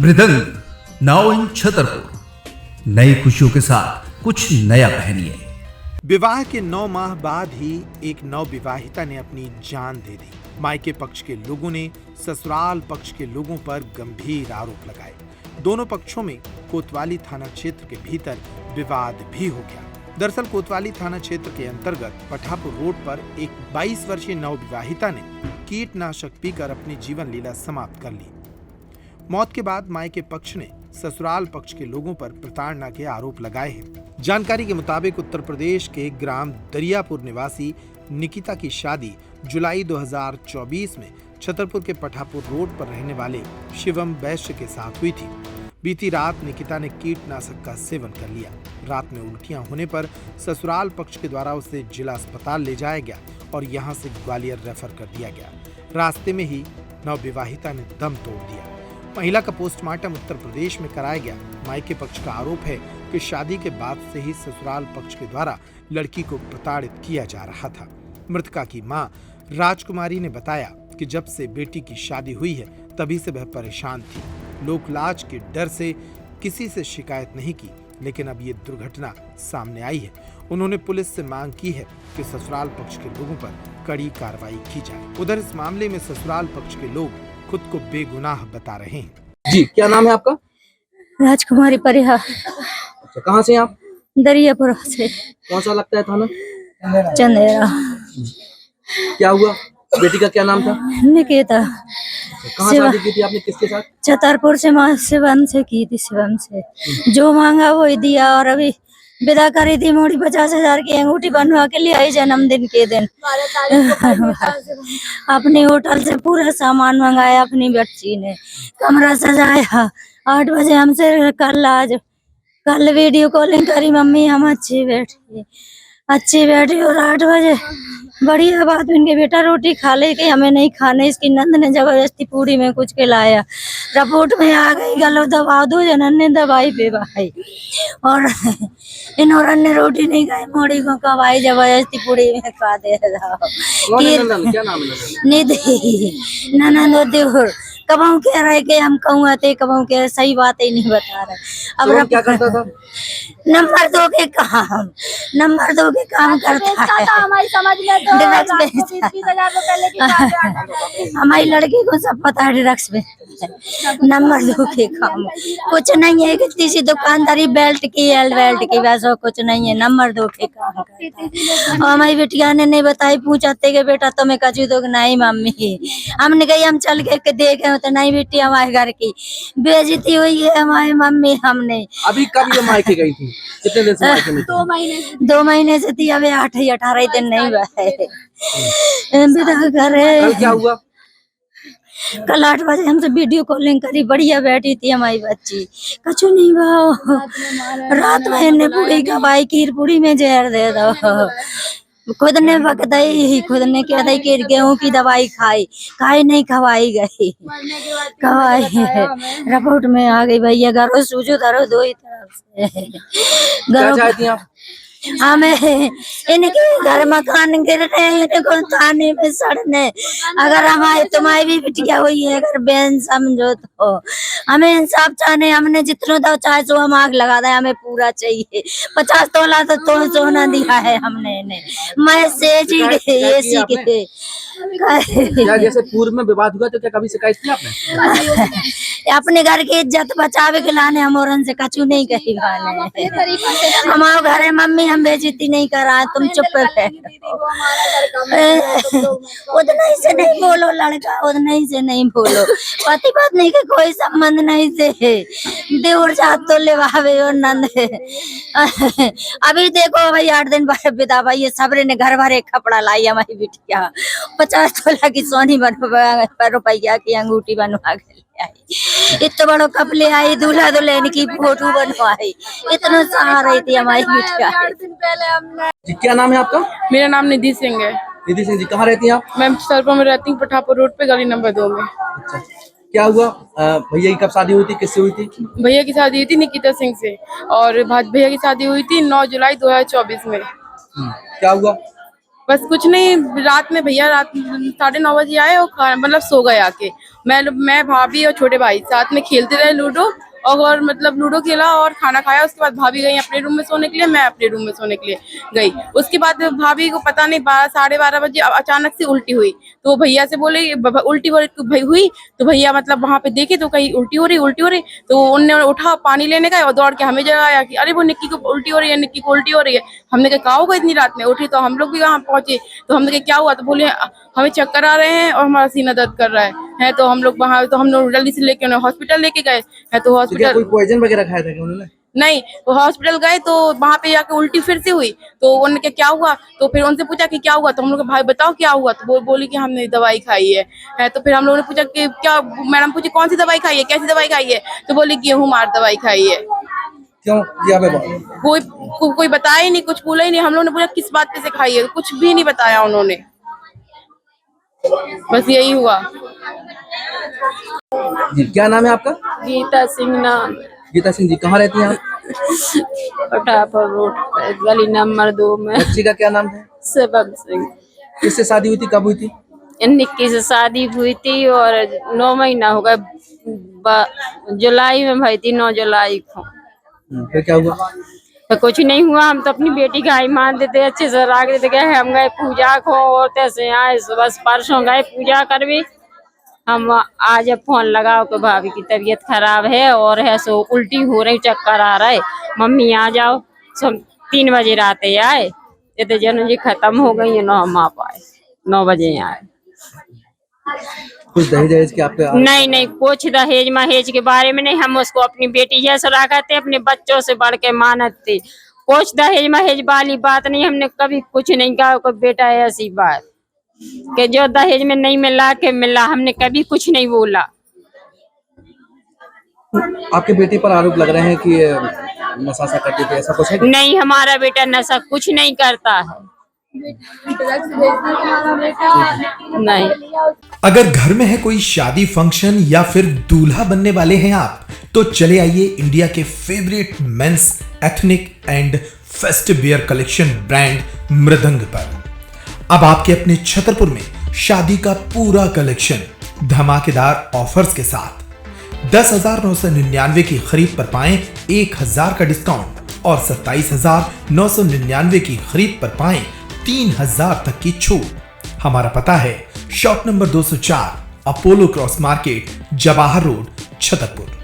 मृदंग now in Chhatarpur. नई खुशियों के साथ कुछ नया पहनिए। विवाह के 9 माह बाद ही एक नवविवाहिता ने अपनी जान दे दी। मायके पक्ष के लोगों ने ससुराल पक्ष के लोगों पर गंभीर आरोप लगाए। दोनों पक्षों में कोतवाली थाना क्षेत्र के भीतर विवाद भी हो गया। दरअसल कोतवाली थाना क्षेत्र के अंतर्गत पठापुर रोड पर एक 22 वर्षीय नवविवाहिता ने कीटनाशक पीकर अपनी जीवन लीला समाप्त कर ली। मौत के बाद मायके पक्ष ने ससुराल पक्ष के लोगों पर प्रताड़ना के आरोप लगाए हैं। जानकारी के मुताबिक उत्तर प्रदेश के ग्राम दरियापुर निवासी निकिता की शादी जुलाई 2024 में छतरपुर के पठापुर रोड पर रहने वाले शिवम वैश्य के साथ हुई थी। बीती रात निकिता ने कीटनाशक का सेवन कर लिया। रात में उल्टियां होने पर ससुराल पक्ष के द्वारा उसे जिला अस्पताल ले जाया गया और यहां से ग्वालियर रेफर कर दिया गया। रास्ते में ही नवविवाहिता ने दम तोड़ दिया। महिला का पोस्टमार्टम उत्तर प्रदेश में कराया गया। मायके पक्ष का आरोप है कि शादी के बाद से ही ससुराल पक्ष के द्वारा लड़की को प्रताड़ित किया जा रहा था। मृतका की मां राजकुमारी ने बताया कि जब से बेटी की शादी हुई है तभी से वह परेशान थी। लोकलाज के डर से किसी से शिकायत नहीं की, लेकिन अब ये दुर्घटना सामने आई है। उन्होंने पुलिस से मांग की है कि ससुराल पक्ष के लोगों पर कड़ी कार्रवाई की जाए। उधर इस मामले में ससुराल पक्ष के लोग खुद को बेगुनाह बता रहे हैं। जी, क्या नाम है आपका? राजकुमारी परिहार। अच्छा, कहाँ से हैं आप? दरियापुर से। कौन सा लगता है थाना? चंदेरा। क्या हुआ? बेटी का क्या नाम था? निकिता। कहाँ शादी की थी आपने, किसके साथ? छतरपुर से, शिवम से की थी। शिवम से जो मांगा वही दिया और अभी विदा करी थी। मोड़ी 50,000 की अंगूठी बनवा के लिए आई जन्मदिन के दिन। अपने होटल से पूरा सामान मंगाया अपनी बच्ची ने, कमरा सजाया। 8 बजे हमसे कल वीडियो कॉलिंग करी, मम्मी हम अच्छी बैठी और 8 बजे बढ़िया बात इनके बेटा रोटी खा ले कि हमें नहीं खाने। इसकी नंद ने जबरदस्ती पूरी में कुछ खिलाया। रिपोर्ट में आ गई गलो दबा दो, जनन ने दवाई पे भाई और इन्होंने ने रोटी नहीं खाई। मोड़ी को कवाई जबरदस्ती पूरी में खा दे रहा। क्या नाम है? निधि ननंद देवर कबाऊ कह रहे कि हम कहूँ थे, कबाऊ कह सही बात ही नहीं बता रहे। अब क्या करता था? नंबर 2 के काम करता है। हमारी समझ में तो हमारी लड़की को सब पता है। ड्रग्स में नंबर 2 के काम कुछ नहीं है। कितनी सी दुकानदारी बेल्ट की वैसा कुछ नहीं है। नंबर 2 के काम करता है। और हमारी बेटिया ने नहीं बताई। पूछते कि बेटा तुम्हें कचू तो नहीं मम्मी, हमने कही हम चल के देखे तो नहीं बेटी हमारे घर की बेइज्जती हुई है हमारी मम्मी। हमने अभी कब ये मायके गई थी? कितने दिन से मायके में थी? 2 महीने से थी। अभी 18 दिन नहीं हुआ है। कल क्या हुआ? कल 8 बजे हमसे वीडियो कॉलिंग करी। बढ़िया बैठी थी हमारी बच्ची, कछु नहीं हुआ। रात में इन्हें पूरी खवाई, खीर पूरी में जहर दे दो। खुद ने बकदाई, खुद ने कह दी कि गेहूं की दवाई खाई नहीं, खवाई गई। खवाई है। रिपोर्ट में आ गई भैया घरों सूझो धरो दो ही तरफ से। क्या चाहती हैं आप? हमें इनके घर मकान गिर रहे हैं, इनको थाने में सड़ने। अगर हमारी तुम्हारी भी बिटिया हुई है, अगर बहन समझो तो हमें इंसाफ चाहने। हमने जितना दो चाहे सो हम आग लगा दे, हमें पूरा चाहिए। 50 तोला तो सोना दिया है हमने इन्हें। मैं सेजी के क्या जैसे पूर्व में विवाद हुआ तो क्या कभी शिकायत की आपने? अपने घर की इज्जत बचावे के लाने हम और से कछु नहीं कही गाने। हमारे घर है मम्मी, हम बेइज्जती नहीं कर रहा, तुम चुप रहे। उतना ही से नहीं बोलो लड़का, उतना ही से नहीं बोलो। पति पत्नी के कोई संबंध नहीं से देवर जात तो लेवावे और नंद। अभी देखो भाई 8 दिन बाद बिता भाई ये सबरे ने घर भरे कपड़ा लाई हमारी बिटिया। 50 तोला की सोनी रुपया की अंगूठी बनवा के ले आई। इतना बड़ो कप ले आई, दूल्हा दुल्हन की फोटो बनवाई। इतना सहा रही थी हमारी बिटिया। जी, क्या नाम है आपका? मेरा नाम निधि सिंह है। निधि सिंह जी, कहाँ रहती हैं आप? मैं छतरपुर में रहती हूँ, पठापुर रोड पे, गली नंबर 2 में। अच्छा, क्या हुआ? भैया की कब शादी हुई थी, किससे हुई थी? भैया की शादी हुई थी निकिता सिंह से और भैया की शादी हुई थी 9 जुलाई 2024 में। क्या हुआ? बस कुछ नहीं, रात में भैया रात 9:30 बजे आए और मतलब सो गए आके। मैं भाभी और छोटे भाई साथ में खेलते रहे लूडो, और मतलब लूडो खेला और खाना खाया। उसके बाद भाभी गई अपने रूम में सोने के लिए, मैं अपने रूम में सोने के लिए गई। उसके बाद भाभी को पता नहीं 12-12:30 बजे अचानक से उल्टी हुई, तो वो भैया से बोले उल्टी हुई, तो भैया मतलब वहां पे देखे तो कहीं उल्टी हो रही, तो उनने उठा पानी लेने गए और दौड़ के हमें जगाया कि अरे वो निक्की को उल्टी हो रही है, निक्की को उल्टी हो रही है। हमने कहा कहाँ होगा इतनी रात में? उठी तो हम लोग भी वहाँ पहुंचे, तो हमने कहा क्या हुआ? तो बोले हमें चक्कर आ रहे हैं और हमारा सीना दर्द कर रहा है। तो हम लोग वहाँ, तो हम लोग जल्दी से लेके उन्हें हॉस्पिटल लेके गए हैं। तो क्या कोई पॉइजन वगैरह खाया था क्या उन्होंने? नहीं, तो हॉस्पिटल गए तो वहां पे जाके उल्टी फिर से हुई, तो उन्होंने कहा क्या हुआ? तो फिर उनसे पूछा कि क्या हुआ? तो हम लोग भाई बताओ क्या हुआ? तो वो बोली कि हमने दवाई खाई है। तो फिर हम लोगों ने पूछा कि क्या, मैडम पूछी कौन सी दवाई खाई है, कैसी दवाई खाई है? तो बोली गेहूं मार दवाई खाई है। क्यों किया बात? कोई बताया ही नहीं, कुछ बोला ही नहीं। हम लोगों ने पूछा किस बात पे से खाई है, कुछ भी नहीं बताया उन्होंने, बस यही हुआ। जी क्या नाम है आपका? गीता सिंह नाम। गीता सिंह जी, कहाँ रहती हैं आप? पठापुर रोड पे, गली नंबर 2 में। बच्ची का क्या नाम है? सेवक सिंह। किससे शादी हुई थी, कब हुई थी? निक्की से शादी हुई थी और 9 महीना हो गए, जुलाई में भई थी, 9 जुलाई को। फिर क्या हुआ? तो कुछ नहीं हुआ, हम तो अपनी बेटी का ही मान देते, अच्छे से राग देते गए। हम गए पूजा को और तैसे आए, बस परसों गए पूजा करवे। हम आज फोन लगाओ कि भाभी की तबीयत खराब है और है सो उल्टी हो रही, चक्कर आ रहा है, मम्मी आ जाओ। सो 3 बजे रात आए, ये तो जन जी खत्म हो गई है, 9 हम आ पाए, 9 बजे आए। कुछ दहेज के आपके? नहीं, कुछ दहेज महेज के बारे में नहीं, हम उसको अपनी बेटी जैसा रखते, अपने बच्चों से बढ़ के मानते। कुछ दहेज महेज वाली बात नहीं, हमने कभी कुछ नहीं कहा कोई बेटा ऐसी बात कि जो दहेज में नहीं मिला के मिला, हमने कभी कुछ नहीं बोला। आपके बेटी पर आरोप लग रहे हैं कि नशा सा करती थी, ऐसा कुछ है? नहीं, हमारा बेटा नशा कुछ नहीं करता है, नहीं। अगर घर में है कोई शादी फंक्शन या फिर दूल्हा बनने वाले हैं आप, तो चले आइए इंडिया के favourite men's ethnic and festive wear collection brand Mridang पर। अब आपके अपने छतरपुर में शादी का पूरा कलेक्शन धमाकेदार ऑफर्स के साथ 10,999 की खरीद पर पाएं 1,000 का डिस्काउंट और 27,999 की खरीद पर पाएं 3,000 तक की छूट। हमारा पता है shop number 204 Apollo cross market, Jawahar road, Chhatarpur.